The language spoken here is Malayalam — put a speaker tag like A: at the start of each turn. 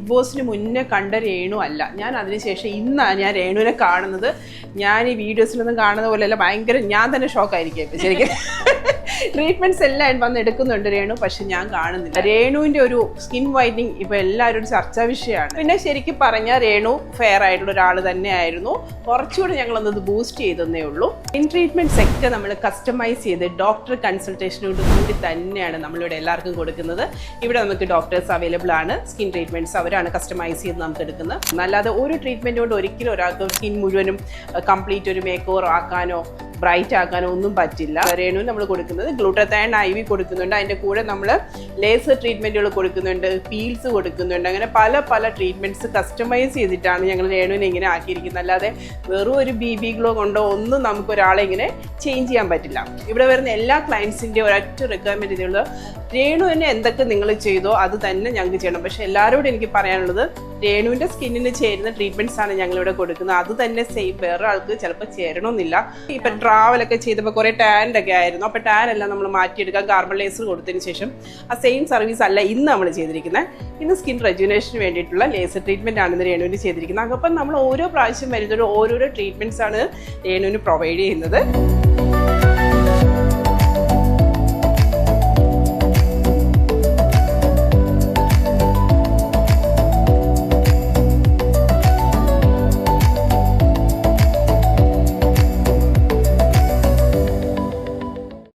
A: ബിഗ് ബോസിന് മുന്നേ കണ്ട രേണു അല്ല. ഞാൻ അതിനുശേഷം ഇന്നാണ് ഞാൻ രേണുവിനെ കാണുന്നത്. ഞാൻ ഈ വീഡിയോസിലൊന്നും കാണുന്ന പോലെയല്ല, ഭയങ്കര ഞാൻ തന്നെ ഷോക്കായിരിക്കും ഇപ്പം ശരിക്കും. ട്രീറ്റ്മെൻറ്റ്സ് എല്ലാം വന്ന് എടുക്കുന്നുണ്ട് രേണു, പക്ഷെ ഞാൻ കാണുന്നില്ല. രേണുവിൻ്റെ ഒരു സ്കിൻ വൈറ്റനിങ് ഇപ്പോൾ എല്ലാവരും ചർച്ചാ വിഷയമാണ്. പിന്നെ ശരിക്കും പറഞ്ഞാൽ രേണു ഫെയർ ആയിട്ടുള്ള ഒരാൾ തന്നെയായിരുന്നു. കുറച്ചുകൂടി ഞങ്ങളൊന്നത് ബൂസ്റ്റ് ചെയ്തേ ഉള്ളൂ. സ്കിൻ ട്രീറ്റ്മെൻറ്റ്സ് ഒക്കെ നമ്മൾ കസ്റ്റമൈസ് ചെയ്ത് ഡോക്ടർ കൺസൾട്ടേഷനോട് കൂടി തന്നെയാണ് നമ്മളിവിടെ എല്ലാവർക്കും കൊടുക്കുന്നത്. ഇവിടെ നമുക്ക് ഡോക്ടേഴ്സ് അവൈലബിൾ ആണ്. സ്കിൻ ട്രീറ്റ്മെൻറ്റ്സ് അവരാണ് കസ്റ്റമൈസ് ചെയ്ത് നമുക്ക് എടുക്കുന്നത്. അല്ലാതെ ഒരു ട്രീറ്റ്മെൻറ്റ് കൊണ്ട് ഒരിക്കലും ഒരാൾക്ക് സ്കിൻ മുഴുവനും കംപ്ലീറ്റ് ഒരു മേക്ക് ഓവർ ആക്കാനോ ബ്രൈറ്റ് ആക്കാനോ ഒന്നും പറ്റില്ല. രേണു നമ്മൾ കൊടുക്കുന്നത് ഗ്ലൂട്ടത്തൈൻ IV കൊടുക്കുന്നുണ്ട്. അതിൻ്റെ കൂടെ നമ്മൾ ലേസർ ട്രീറ്റ്മെൻറ്റുകൾ കൊടുക്കുന്നുണ്ട്, പീൽസ് കൊടുക്കുന്നുണ്ട്. അങ്ങനെ പല പല ട്രീറ്റ്മെൻറ്റ്സ് കസ്റ്റമൈസ് ചെയ്തിട്ടാണ് ഞങ്ങൾ രേണുവിനെ ഇങ്ങനെ ആക്കിയിരിക്കുന്നത്. അല്ലാതെ വെറും ഒരു BB ഗ്ലോ കൊണ്ടോ ഒന്നും നമുക്കൊരാളെ ഇങ്ങനെ ചേഞ്ച് ചെയ്യാൻ പറ്റില്ല. ഇവിടെ വരുന്ന എല്ലാ ക്ലയൻസിൻ്റെ ഒരൊറ്റ റിക്വയർമെൻറ്റ് ഇതുള്ളത്, രേണുവിനെ എന്തൊക്കെ നിങ്ങൾ ചെയ്തോ അത് തന്നെ ഞങ്ങൾക്ക് ചെയ്യണം. പക്ഷേ എല്ലാവരോടും എനിക്ക് പറയാനുള്ളത്, രേണുവിൻ്റെ സ്കിന്നിന് ചേരുന്ന ട്രീറ്റ്മെൻറ്റ്സ് ആണ് ഞങ്ങളിവിടെ കൊടുക്കുന്നത്. അത് തന്നെ സെയിം വേറെ ആൾക്ക് ചിലപ്പോൾ ചേരണമെന്നില്ല. ഇപ്പം ട്രാവലൊക്കെ ചെയ്തപ്പോൾ കുറേ ടാൻ്റെ ഒക്കെ ആയിരുന്നു. അപ്പോൾ ടാൻ എല്ലാം നമ്മൾ മാറ്റിയെടുക്കാൻ കാർബൺ ലേസർ കൊടുത്തതിന് ശേഷം ആ സെയിം സർവീസ് അല്ല ഇന്ന് നമ്മൾ ചെയ്തിരിക്കുന്നത്. ഇന്ന് സ്കിൻ റെജുനേഷന് വേണ്ടിയിട്ടുള്ള ലേസർ ട്രീറ്റ്മെൻറ്റ് ആണ് ഇന്ന് രേണുവിന് ചെയ്തിരിക്കുന്നത്. അപ്പം നമ്മൾ ഓരോ പ്രാവശ്യം വരുന്നൊരു ഓരോരോ ട്രീറ്റ്മെൻറ്റ്സ് ആണ് രേണുവിന് പ്രൊവൈഡ് ചെയ്യുന്നത്.